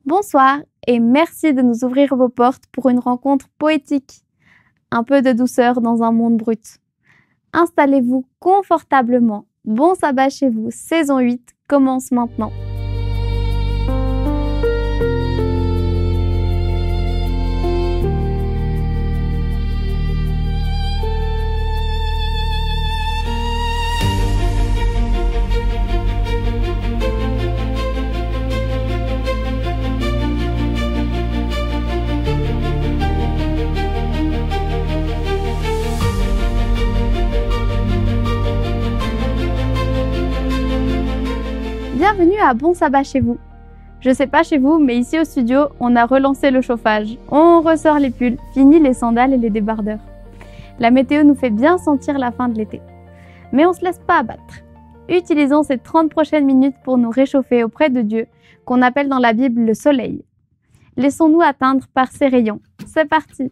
Bonsoir et merci de nous ouvrir vos portes pour une rencontre poétique. Un peu de douceur dans un monde brut. Installez-vous confortablement. Bon sabbat chez vous, saison 8 commence maintenant. Bienvenue à Bon Sabbat chez vous. Je sais pas chez vous, mais ici au studio, on a relancé le chauffage. On ressort les pulls, fini les sandales et les débardeurs. La météo nous fait bien sentir la fin de l'été. Mais on se laisse pas abattre. Utilisons ces 30 prochaines minutes pour nous réchauffer auprès de Dieu, qu'on appelle dans la Bible le soleil. Laissons-nous atteindre par ses rayons. C'est parti!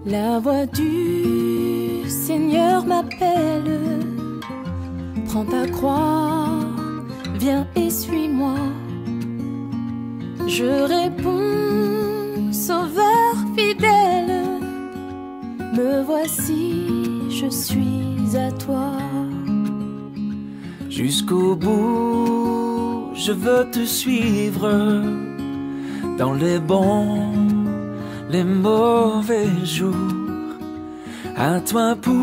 La voix du Seigneur m'appelle. Prends ta croix, viens et suis-moi. Je réponds, Sauveur fidèle, me voici, je suis à toi. Jusqu'au bout, je veux te suivre dans les bons, les mauvais jours. À toi pour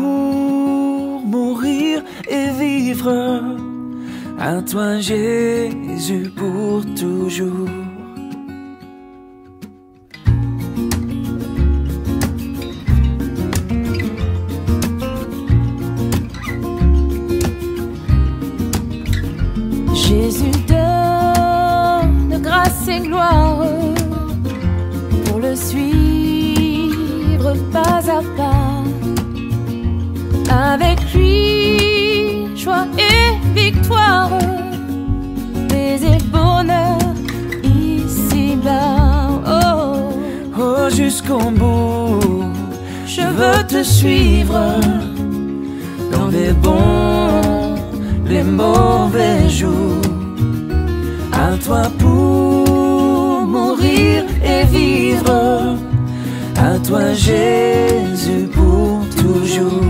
mourir et vivre, à toi Jésus pour toujours. Jésus donne grâce et gloire pour le suivre pas à pas. Avec lui, joie et victoire, paix et bonheur ici-bas. Oh, Oh, jusqu'au bout, je veux te suivre dans les bons, les mauvais jours. À toi pour mourir et vivre, à toi Jésus pour toujours.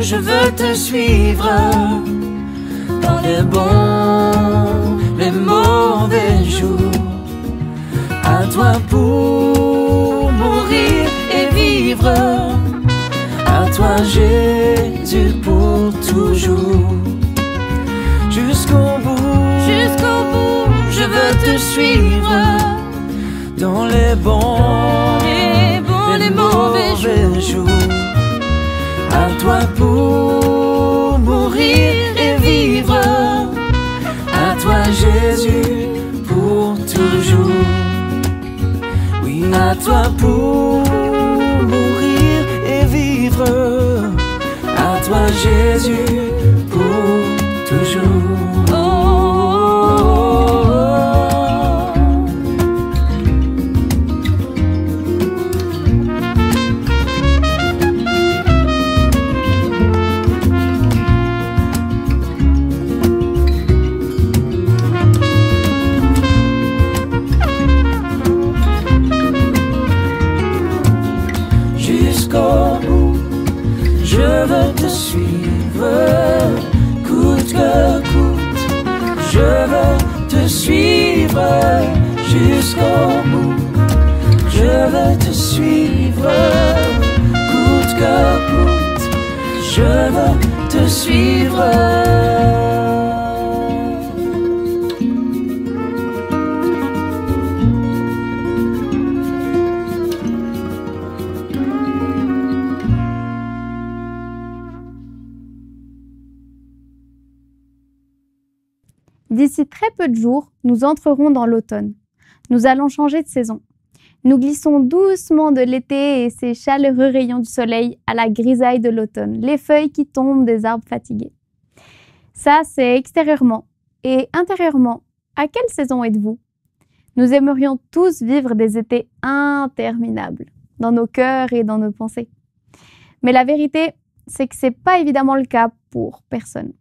Je veux te suivre dans les bons, les mauvais jours. À toi pour mourir et vivre, à toi Jésus pour toujours. Jusqu'au bout, je veux te suivre dans les bons, les mauvais jours. À toi pour mourir et vivre, à toi Jésus pour toujours. Oui, à toi pour mourir et vivre, à toi Jésus pour toujours. Je veux te suivre, coûte que coûte. Je veux te suivre jusqu'au bout. Je veux te suivre, coûte que coûte. Je veux te suivre. D'ici très peu de jours, nous entrerons dans l'automne. Nous allons changer de saison. Nous glissons doucement de l'été et ses chaleureux rayons du soleil à la grisaille de l'automne, les feuilles qui tombent des arbres fatigués. Ça, c'est extérieurement. Et intérieurement, à quelle saison êtes-vous? Nous aimerions tous vivre des étés interminables, dans nos cœurs et dans nos pensées. Mais la vérité, c'est que c'est pas évidemment le cas pour personne.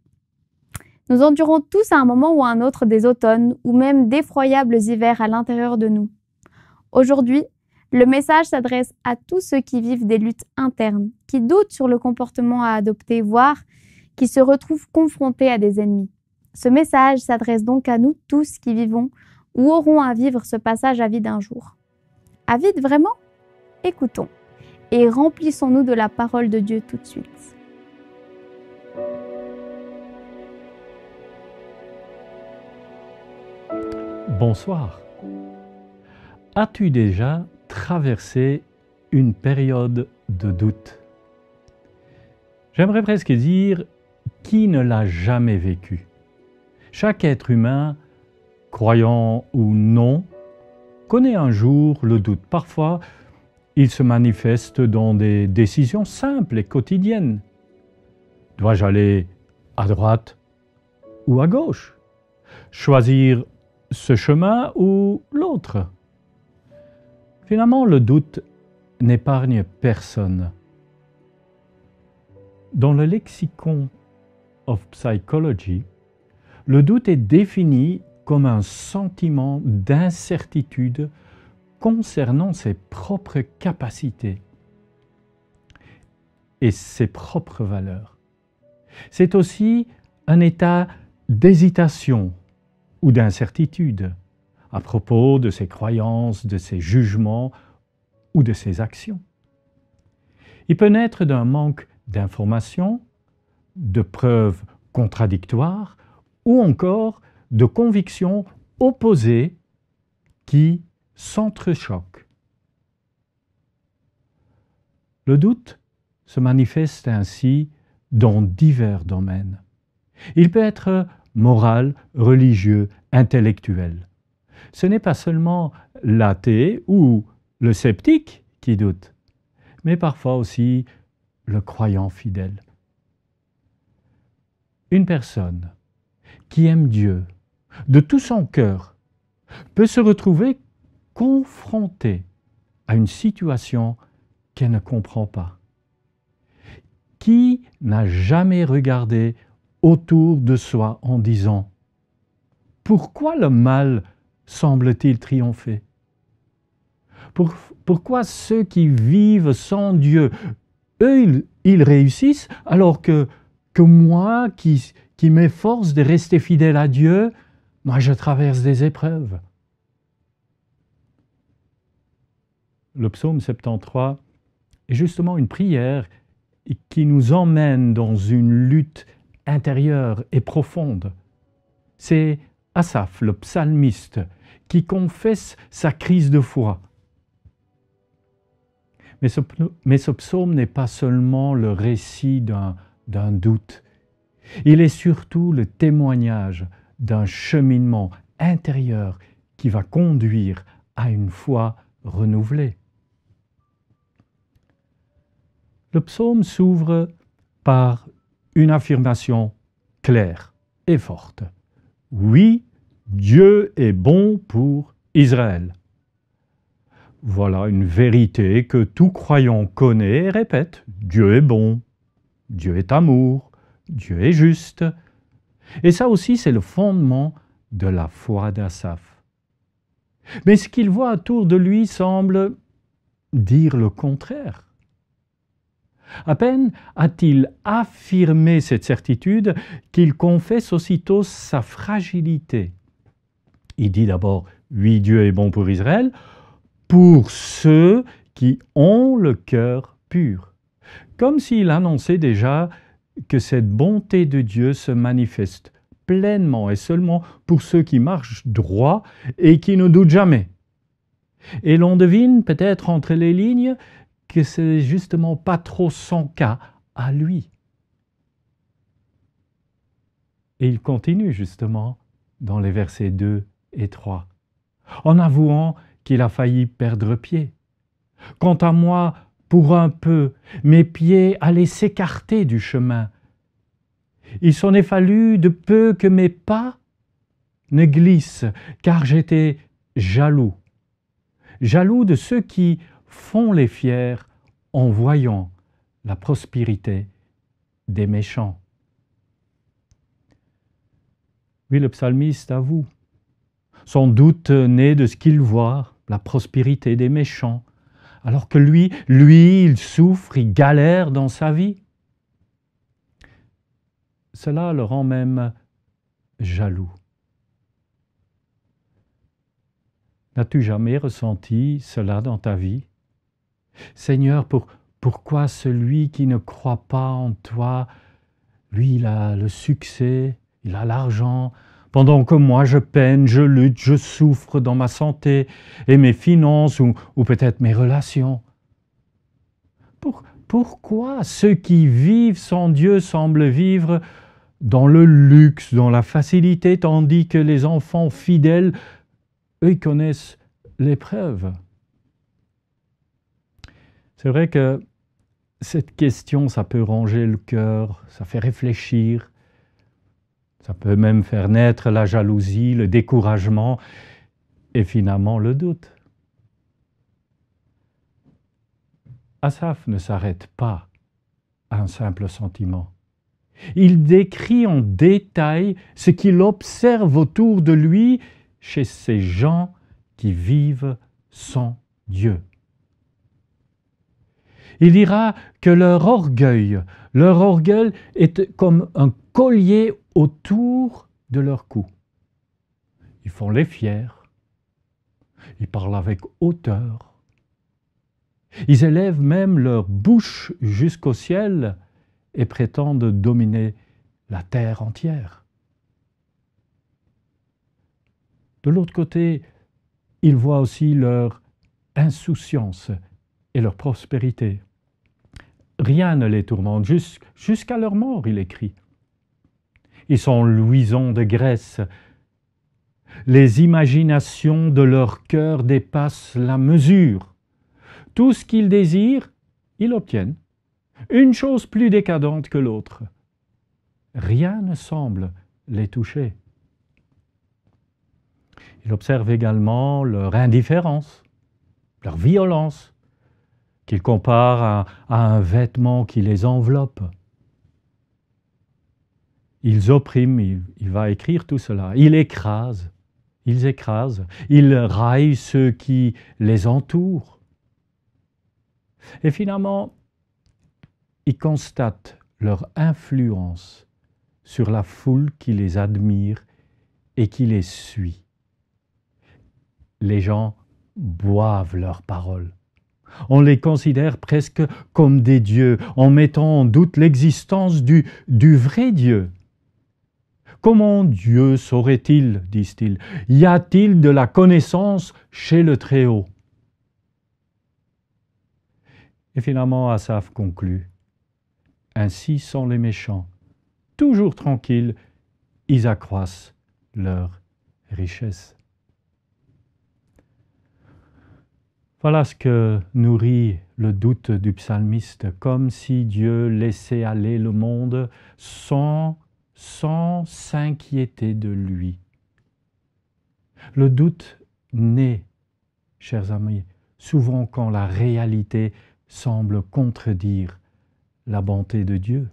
Nous endurons tous à un moment ou à un autre des automnes ou même d'effroyables hivers à l'intérieur de nous. Aujourd'hui, le message s'adresse à tous ceux qui vivent des luttes internes, qui doutent sur le comportement à adopter, voire qui se retrouvent confrontés à des ennemis. Ce message s'adresse donc à nous tous qui vivons ou auront à vivre ce passage à vide un jour. À vide vraiment? Écoutons et remplissons-nous de la parole de Dieu tout de suite. Bonsoir. As-tu déjà traversé une période de doute? J'aimerais presque dire, qui ne l'a jamais vécu? Chaque être humain, croyant ou non, connaît un jour le doute. Parfois, il se manifeste dans des décisions simples et quotidiennes. Dois-je aller à droite ou à gauche? Choisir ce chemin ou l'autre? Finalement, le doute n'épargne personne. Dans le lexicon of psychology, le doute est défini comme un sentiment d'incertitude concernant ses propres capacités et ses propres valeurs. C'est aussi un état d'hésitation ou d'incertitude à propos de ses croyances, de ses jugements ou de ses actions. Il peut naître d'un manque d'informations, de preuves contradictoires ou encore de convictions opposées qui s'entrechoquent. Le doute se manifeste ainsi dans divers domaines. Il peut être moral, religieux, intellectuel. Ce n'est pas seulement l'athée ou le sceptique qui doute, mais parfois aussi le croyant fidèle. Une personne qui aime Dieu de tout son cœur peut se retrouver confrontée à une situation qu'elle ne comprend pas. Qui n'a jamais regardé autour de soi en disant « Pourquoi le mal semble-t-il triompher? Pourquoi ceux qui vivent sans Dieu, eux, ils réussissent, alors que moi qui m'efforce de rester fidèle à Dieu, moi je traverse des épreuves. » Le psaume 73 est justement une prière qui nous emmène dans une lutte intérieure et profonde. C'est Asaph, le psalmiste, qui confesse sa crise de foi. Mais ce psaume n'est pas seulement le récit d'un doute. Il est surtout le témoignage d'un cheminement intérieur qui va conduire à une foi renouvelée. Le psaume s'ouvre par une affirmation claire et forte. Oui, Dieu est bon pour Israël. Voilà une vérité que tout croyant connaît et répète. Dieu est bon, Dieu est amour, Dieu est juste. Et ça aussi, c'est le fondement de la foi d'Asaph. Mais ce qu'il voit autour de lui semble dire le contraire. À peine a-t-il affirmé cette certitude qu'il confesse aussitôt sa fragilité. Il dit d'abord « Oui, Dieu est bon pour Israël », pour ceux qui ont le cœur pur. Comme s'il annonçait déjà que cette bonté de Dieu se manifeste pleinement et seulement pour ceux qui marchent droit et qui ne doutent jamais. Et l'on devine peut-être entre les lignes que c'est justement pas trop son cas à lui. Et il continue justement dans les versets 2 et 3, en avouant qu'il a failli perdre pied. Quant à moi, pour un peu, mes pieds allaient s'écarter du chemin. Il s'en est fallu de peu que mes pas ne glissent, car j'étais jaloux. Jaloux de ceux qui font les fiers en voyant la prospérité des méchants. Oui, le psalmiste avoue, sans doute né de ce qu'il voit, la prospérité des méchants, alors que lui, il souffre, il galère dans sa vie. Cela le rend même jaloux. N'as-tu jamais ressenti cela dans ta vie? Seigneur, pourquoi celui qui ne croit pas en toi, lui, il a le succès, il a l'argent, pendant que moi je peine, je lutte, je souffre dans ma santé et mes finances ou peut-être mes relations? Pourquoi ceux qui vivent sans Dieu semblent vivre dans le luxe, dans la facilité, tandis que les enfants fidèles, eux, ils connaissent l'épreuve? C'est vrai que cette question, ça peut ranger le cœur, ça fait réfléchir, ça peut même faire naître la jalousie, le découragement et finalement le doute. Asaph ne s'arrête pas à un simple sentiment. Il décrit en détail ce qu'il observe autour de lui chez ces gens qui vivent sans Dieu. Il dira que leur orgueil est comme un collier autour de leur cou. Ils font les fiers, ils parlent avec hauteur, ils élèvent même leur bouche jusqu'au ciel et prétendent dominer la terre entière. De l'autre côté, ils voient aussi leur insouciance et leur prospérité. Rien ne les tourmente, jusqu'à leur mort, il écrit. Ils sont luisants de graisse. Les imaginations de leur cœur dépassent la mesure. Tout ce qu'ils désirent, ils l'obtiennent. Une chose plus décadente que l'autre. Rien ne semble les toucher. Il observe également leur indifférence, leur violence, qu'il compare à un vêtement qui les enveloppe. Ils oppriment, il va écrire tout cela. Ils écrasent, ils raillent ceux qui les entourent. Et finalement, ils constatent leur influence sur la foule qui les admire et qui les suit. Les gens boivent leurs paroles. On les considère presque comme des dieux, en mettant en doute l'existence du vrai Dieu. Comment Dieu saurait-il, disent-ils? Y a-t-il de la connaissance chez le Très-Haut? Et finalement, Asaph conclut. Ainsi sont les méchants. Toujours tranquilles, ils accroissent leur richesse. Voilà ce que nourrit le doute du psalmiste, comme si Dieu laissait aller le monde sans s'inquiéter de lui. Le doute naît, chers amis, souvent quand la réalité semble contredire la bonté de Dieu.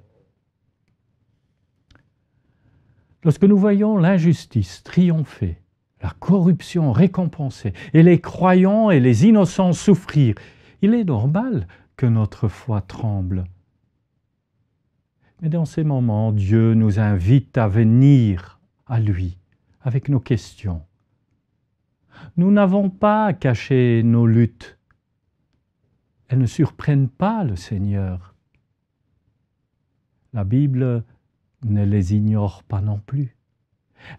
Lorsque nous voyons l'injustice triompher, la corruption récompensée, et les croyants et les innocents souffrir, il est normal que notre foi tremble. Mais dans ces moments, Dieu nous invite à venir à lui avec nos questions. Nous n'avons pas à cacher nos luttes. Elles ne surprennent pas le Seigneur. La Bible ne les ignore pas non plus.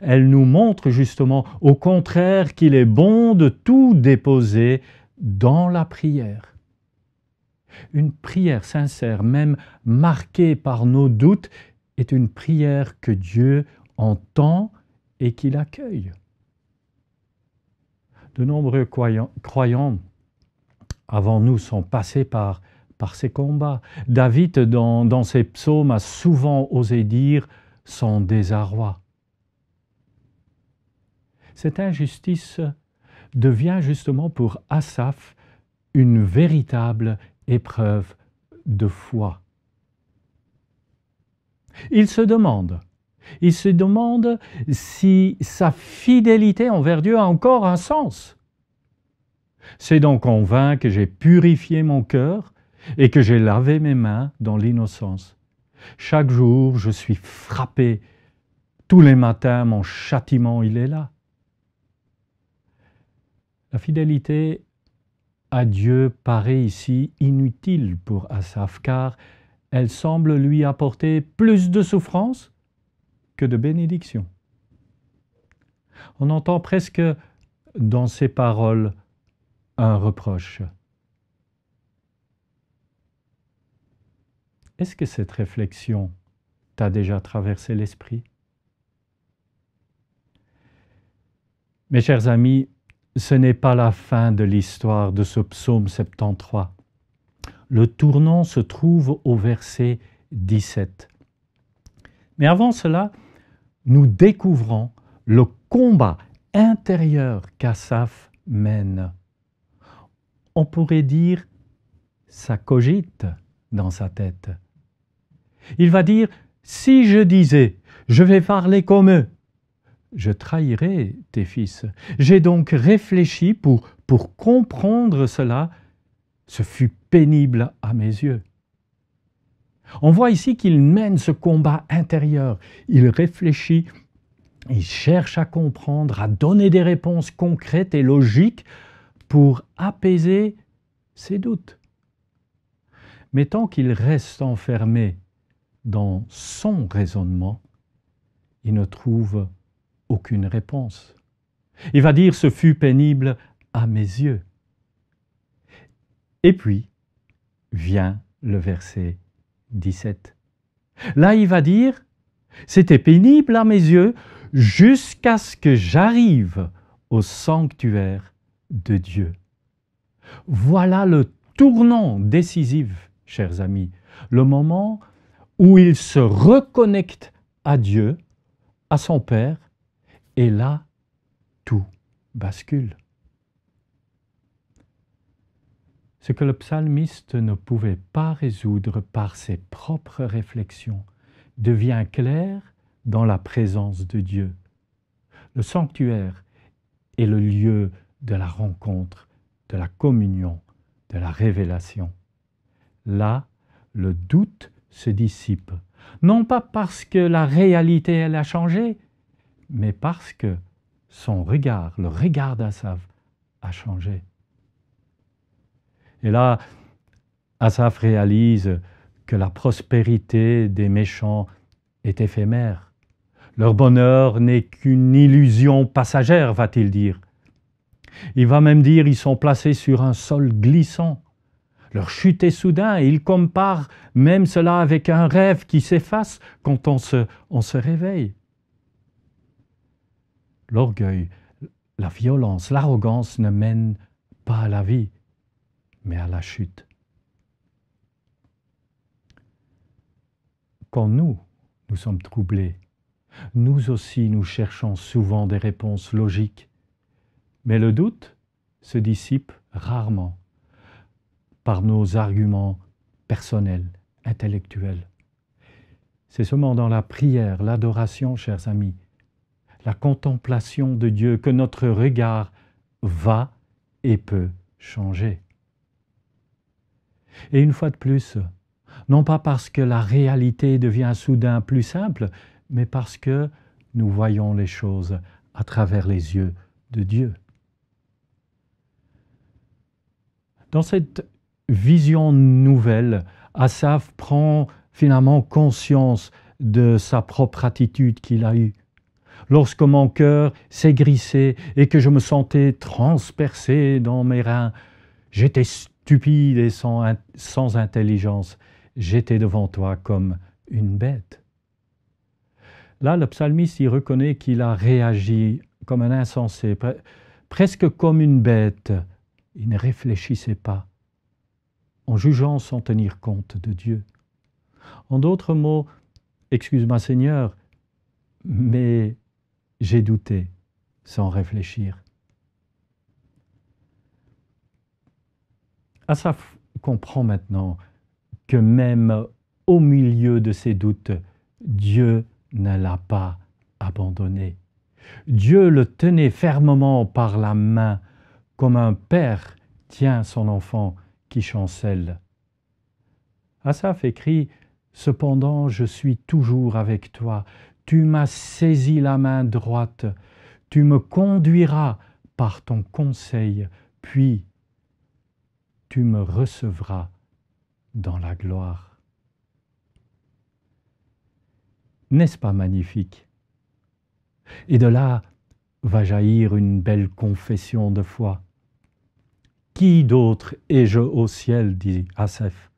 Elle nous montre justement, au contraire, qu'il est bon de tout déposer dans la prière. Une prière sincère, même marquée par nos doutes, est une prière que Dieu entend et qu'il accueille. De nombreux croyants avant nous sont passés par ces combats. David, dans ses psaumes, a souvent osé dire son désarroi. Cette injustice devient justement pour Asaph une véritable épreuve de foi. Il se demande si sa fidélité envers Dieu a encore un sens. C'est donc en vain que j'ai purifié mon cœur et que j'ai lavé mes mains dans l'innocence. Chaque jour, je suis frappé. Tous les matins, mon châtiment, il est là. La fidélité à Dieu paraît ici inutile pour Asaph, car elle semble lui apporter plus de souffrance que de bénédiction. On entend presque dans ses paroles un reproche. Est-ce que cette réflexion t'a déjà traversé l'esprit? Mes chers amis, ce n'est pas la fin de l'histoire de ce psaume 73. Le tournant se trouve au verset 17. Mais avant cela, nous découvrons le combat intérieur qu'Asaph mène. On pourrait dire, ça cogite dans sa tête. Il va dire, si je disais, je vais parler comme eux, je trahirais tes fils. J'ai donc réfléchi pour comprendre cela. Ce fut pénible à mes yeux. On voit ici qu'il mène ce combat intérieur. Il réfléchit, il cherche à comprendre, à donner des réponses concrètes et logiques pour apaiser ses doutes. Mais tant qu'il reste enfermé dans son raisonnement, il ne trouve aucune réponse. Il va dire « ce fut pénible à mes yeux ». Et puis vient le verset 17. Là, il va dire « c'était pénible à mes yeux jusqu'à ce que j'arrive au sanctuaire de Dieu ». Voilà le tournant décisif, chers amis, le moment où il se reconnecte à Dieu, à son Père, et là, tout bascule. Ce que le psalmiste ne pouvait pas résoudre par ses propres réflexions devient clair dans la présence de Dieu. Le sanctuaire est le lieu de la rencontre, de la communion, de la révélation. Là, le doute se dissipe, non pas parce que la réalité elle a changé, mais parce que son regard, le regard d'Asaph, a changé. Et là, Asaph réalise que la prospérité des méchants est éphémère. Leur bonheur n'est qu'une illusion passagère, va-t-il dire. Il va même dire qu'ils sont placés sur un sol glissant. Leur chute est soudain et il compare même cela avec un rêve qui s'efface quand on se réveille. L'orgueil, la violence, l'arrogance ne mènent pas à la vie, mais à la chute. Quand nous sommes troublés, nous aussi nous cherchons souvent des réponses logiques, mais le doute se dissipe rarement par nos arguments personnels, intellectuels. C'est seulement dans la prière, l'adoration, chers amis, la contemplation de Dieu que notre regard va et peut changer. Et une fois de plus, non pas parce que la réalité devient soudain plus simple, mais parce que nous voyons les choses à travers les yeux de Dieu. Dans cette vision nouvelle, Asaph prend finalement conscience de sa propre attitude qu'il a eue. Lorsque mon cœur s'aigrissait et que je me sentais transpercé dans mes reins, j'étais stupide et sans intelligence. J'étais devant toi comme une bête. Là, le psalmiste, il reconnaît qu'il a réagi comme un insensé, presque comme une bête. Il ne réfléchissait pas, en jugeant sans tenir compte de Dieu. En d'autres mots, excuse-moi Seigneur, mais j'ai douté sans réfléchir. Asaph comprend maintenant que même au milieu de ses doutes, Dieu ne l'a pas abandonné. Dieu le tenait fermement par la main, comme un père tient son enfant qui chancelle. Asaph écrit « Cependant, je suis toujours avec toi. Tu m'as saisi la main droite. Tu me conduiras par ton conseil, puis tu me recevras dans la gloire. » N'est-ce pas magnifique? Et de là va jaillir une belle confession de foi. Qui d'autre ai-je au ciel, dit Asaph.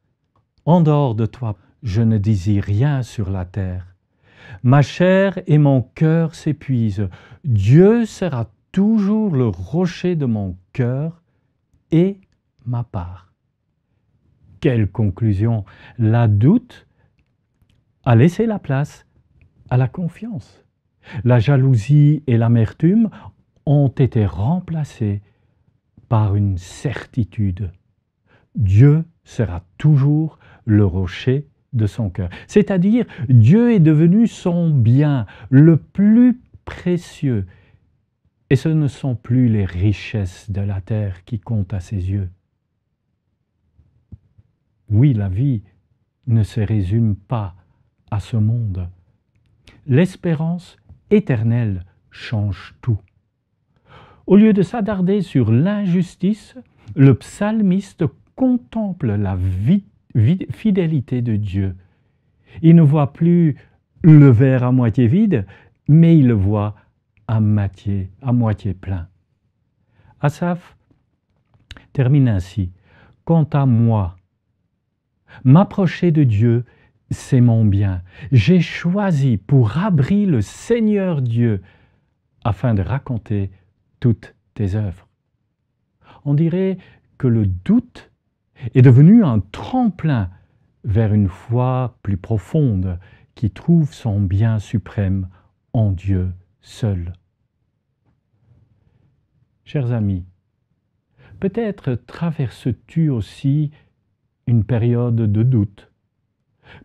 En dehors de toi, je ne désire rien sur la terre. Ma chair et mon cœur s'épuisent. Dieu sera toujours le rocher de mon cœur et ma part. Quelle conclusion! La doute a laissé la place à la confiance. La jalousie et l'amertume ont été remplacées par une certitude. Dieu sera toujours le rocher de son cœur. C'est-à-dire, Dieu est devenu son bien le plus précieux. Et ce ne sont plus les richesses de la terre qui comptent à ses yeux. Oui, la vie ne se résume pas à ce monde. L'espérance éternelle change tout. Au lieu de s'attarder sur l'injustice, le psalmiste contemple la fidélité de Dieu. Il ne voit plus le verre à moitié vide, mais il le voit à moitié plein. Asaph termine ainsi. « Quant à moi, m'approcher de Dieu, c'est mon bien. J'ai choisi pour abri le Seigneur Dieu afin de raconter toutes tes œuvres. » On dirait que le doute est devenu un tremplin vers une foi plus profonde qui trouve son bien suprême en Dieu seul. Chers amis, peut-être traverses-tu aussi une période de doute.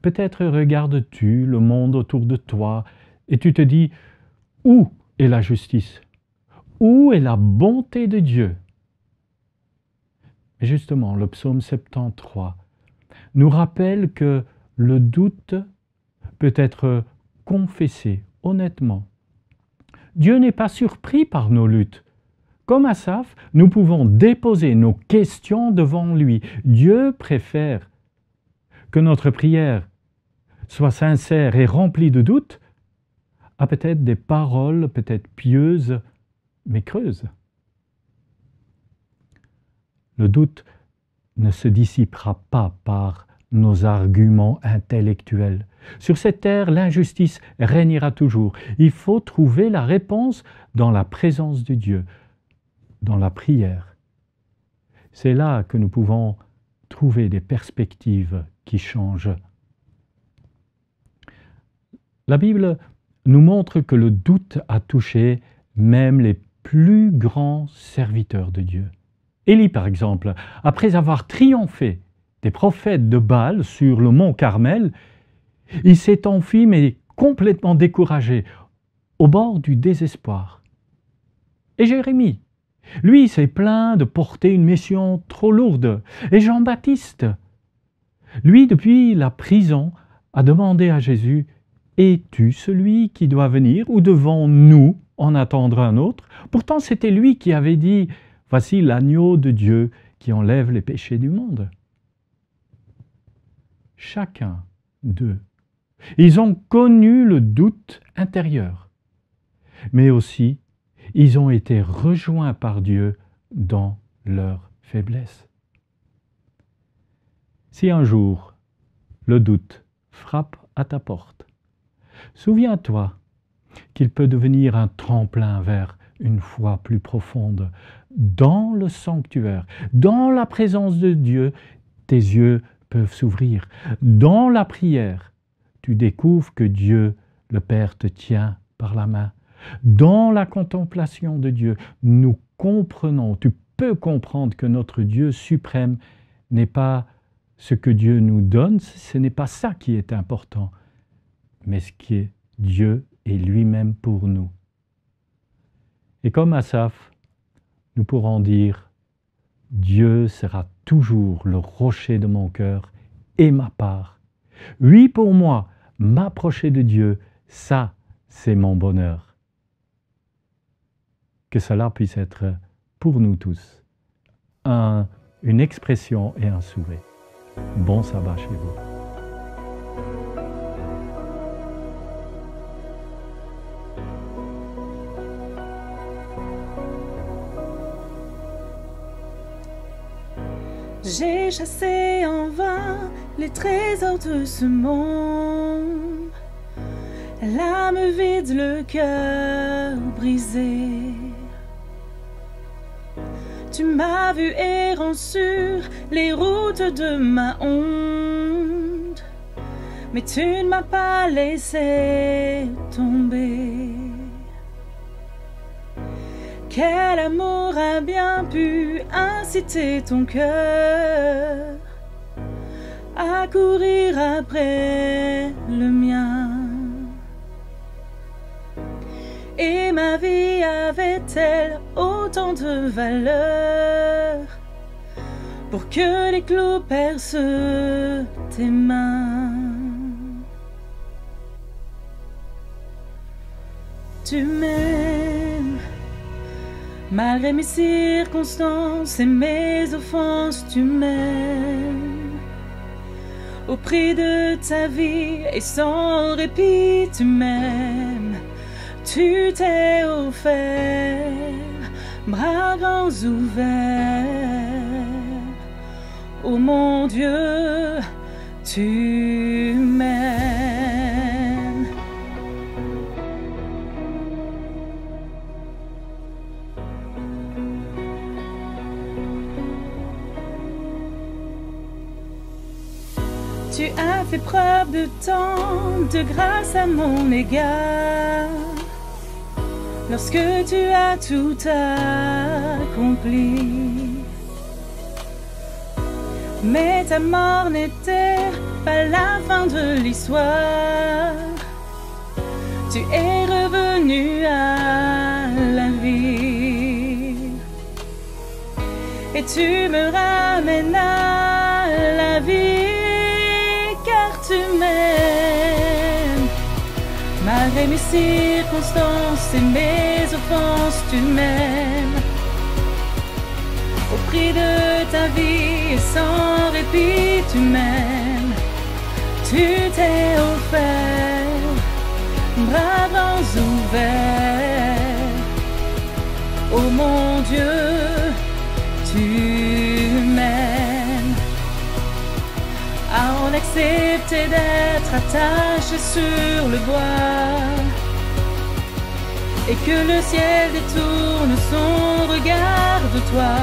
Peut-être regardes-tu le monde autour de toi et tu te dis « Où est la justice? Où est la bonté de Dieu ?» Mais justement, le psaume 73 nous rappelle que le doute peut être confessé honnêtement. Dieu n'est pas surpris par nos luttes. Comme Asaph, nous pouvons déposer nos questions devant lui. Dieu préfère que notre prière soit sincère et remplie de doutes à peut-être des paroles peut-être pieuses, mais creuses. Le doute ne se dissipera pas par nos arguments intellectuels. Sur cette terre, l'injustice régnera toujours. Il faut trouver la réponse dans la présence de Dieu, dans la prière. C'est là que nous pouvons trouver des perspectives qui changent. La Bible nous montre que le doute a touché même les plus grands serviteurs de Dieu. Élie, par exemple, après avoir triomphé des prophètes de Baal sur le mont Carmel, il s'est enfui, mais complètement découragé, au bord du désespoir. Et Jérémie, lui, s'est plaint de porter une mission trop lourde. Et Jean-Baptiste, lui, depuis la prison, a demandé à Jésus « Es-tu celui qui doit venir ou devons-nous en attendre un autre ?» Pourtant, c'était lui qui avait dit « Voici l'agneau de Dieu qui enlève les péchés du monde. » Chacun d'eux, ils ont connu le doute intérieur, mais aussi ils ont été rejoints par Dieu dans leur faiblesse. Si un jour le doute frappe à ta porte, souviens-toi qu'il peut devenir un tremplin vers une foi plus profonde. Dans le sanctuaire, dans la présence de Dieu, tes yeux peuvent s'ouvrir. Dans la prière, tu découvres que Dieu, le Père, te tient par la main. Dans la contemplation de Dieu, nous comprenons, tu peux comprendre que notre Dieu suprême n'est pas ce que Dieu nous donne, ce n'est pas ça qui est important, mais ce qui est Dieu est lui-même pour nous. Et comme Asaph, nous pourrons dire « Dieu sera toujours le rocher de mon cœur et ma part. Oui, pour moi, m'approcher de Dieu, ça, c'est mon bonheur. » Que cela puisse être pour nous tous une expression et un souhait. Bon sabbat chez vous. J'ai chassé en vain les trésors de ce monde. L'âme vide, le cœur brisé. Tu m'as vu errant sur les routes de ma honte, mais tu ne m'as pas laissé tomber. Quel amour a bien pu inciter ton cœur à courir après le mien? Et ma vie avait-elle autant de valeur pour que les clous percent tes mains? Tu m'aimes malgré mes circonstances et mes offenses, tu m'aimes. Au prix de ta vie et sans répit, tu m'aimes. Tu t'es offert, bras grands ouverts. Oh mon Dieu, tu m'aimes. Tu as fait preuve de tant de grâce à mon égard. Lorsque tu as tout accompli, mais ta mort n'était pas la fin de l'histoire. Tu es revenu à la vie et tu me ramènes à la vie, car tu m'aimes. Malgré mes circonstances et mes offenses, tu m'aimes. Au prix de ta vie et sans répit, tu m'aimes. Tu t'es offert, bras grands ouverts. Oh mon Dieu, tu m'aimes. À en accepter d'être attaché sur le bois et que le ciel détourne son regard de toi.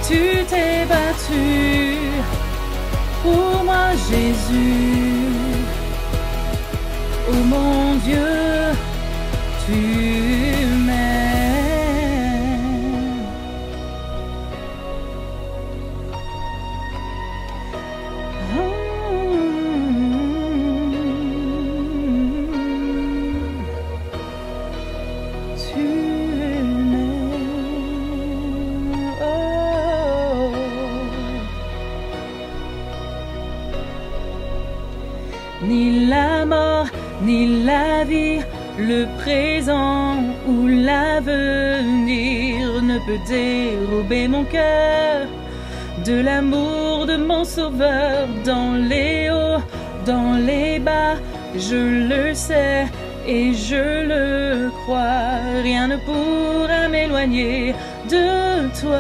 Tu t'es battu pour moi, Jésus. Oh mon Dieu, tu m'aimes. Ni la mort, ni la vie, le présent ou l'avenir ne peut dérober mon cœur de l'amour de mon Sauveur. Dans les hauts, dans les bas, je le sais et je le crois. Rien ne pourra m'éloigner de toi.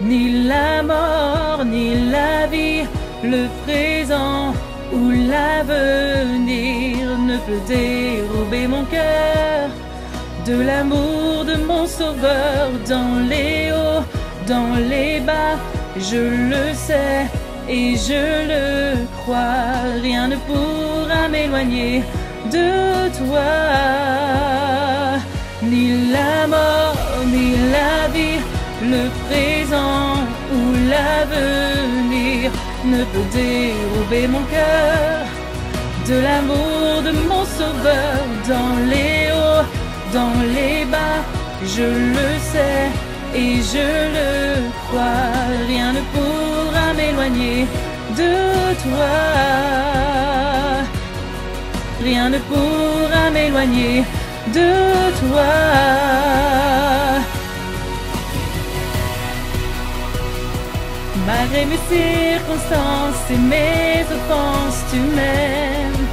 Ni la mort, ni la vie, le présent ou ni l'avenir ne peut dérober mon cœur de l'amour de mon sauveur. Dans les hauts, dans les bas, je le sais et je le crois. Rien ne pourra m'éloigner de toi. Ni la mort, ni la vie, le présent ou l'avenir ne peut dérober mon cœur de l'amour de mon sauveur. Dans les hauts, dans les bas, je le sais et je le crois. Rien ne pourra m'éloigner de toi. Rien ne pourra m'éloigner de toi. Malgré mes circonstances et mes offenses, tu m'aimes.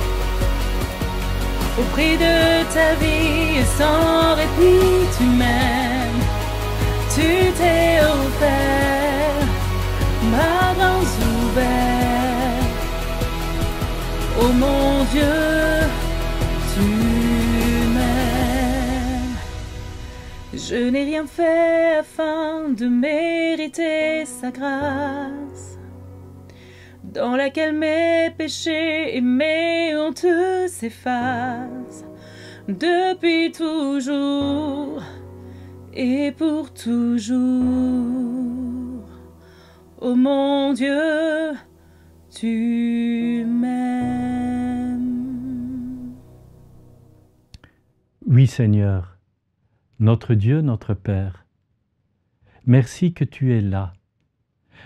Au prix de ta vie et sans répit, tu m'aimes. Tu t'es offert, ma bras ouverts. Oh mon Dieu, tu m'aimes. Je n'ai rien fait afin de mériter sa grâce, dans laquelle mes péchés et mes hontes s'effacent depuis toujours et pour toujours. Oh mon Dieu, tu m'aimes. Oui Seigneur, notre Dieu, notre Père, merci que tu es là,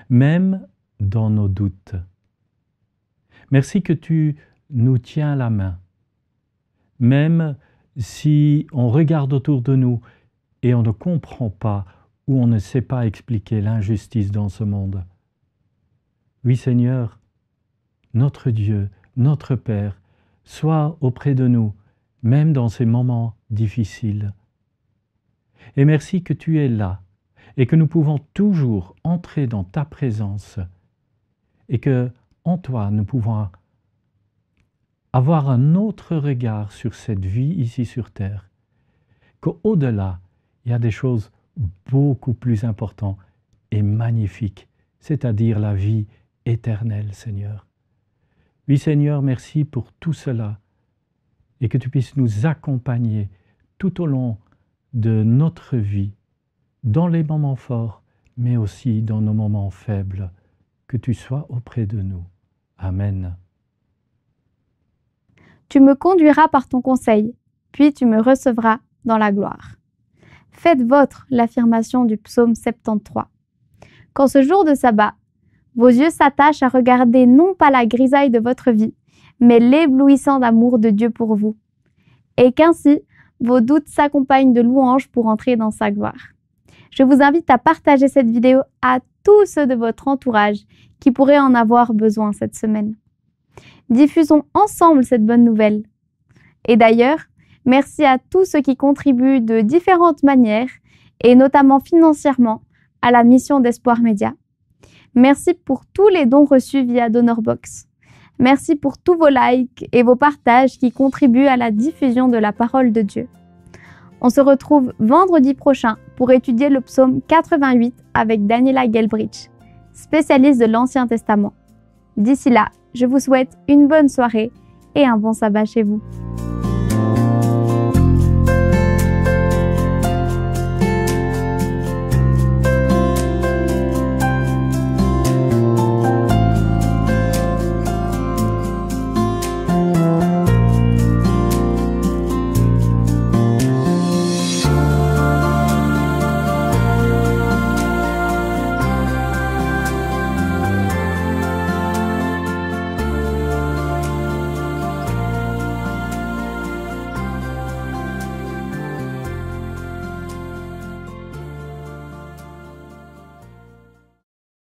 même dans nos doutes. Merci que tu nous tiens la main, même si on regarde autour de nous et on ne comprend pas ou on ne sait pas expliquer l'injustice dans ce monde. Oui Seigneur, notre Dieu, notre Père, sois auprès de nous, même dans ces moments difficiles. Et merci que tu es là et que nous pouvons toujours entrer dans ta présence et que en toi nous pouvons avoir un autre regard sur cette vie ici sur terre, qu'au-delà, il y a des choses beaucoup plus importantes et magnifiques, c'est-à-dire la vie éternelle, Seigneur. Oui, Seigneur, merci pour tout cela et que tu puisses nous accompagner tout au long de notre vie, dans les moments forts, mais aussi dans nos moments faibles, que tu sois auprès de nous. Amen. Tu me conduiras par ton conseil, puis tu me recevras dans la gloire. Faites vôtre l'affirmation du psaume 73. Quand ce jour de sabbat, vos yeux s'attachent à regarder non pas la grisaille de votre vie, mais l'éblouissant amour de Dieu pour vous, et qu'ainsi vos doutes s'accompagnent de louanges pour entrer dans sa gloire. Je vous invite à partager cette vidéo à tous ceux de votre entourage qui pourraient en avoir besoin cette semaine. Diffusons ensemble cette bonne nouvelle. Et d'ailleurs, merci à tous ceux qui contribuent de différentes manières, et notamment financièrement, à la mission d'Espoir Média. Merci pour tous les dons reçus via DonorBox. Merci pour tous vos likes et vos partages qui contribuent à la diffusion de la parole de Dieu. On se retrouve vendredi prochain pour étudier le psaume 88 avec Daniela Gelbrich, spécialiste de l'Ancien Testament. D'ici là, je vous souhaite une bonne soirée et un bon sabbat chez vous.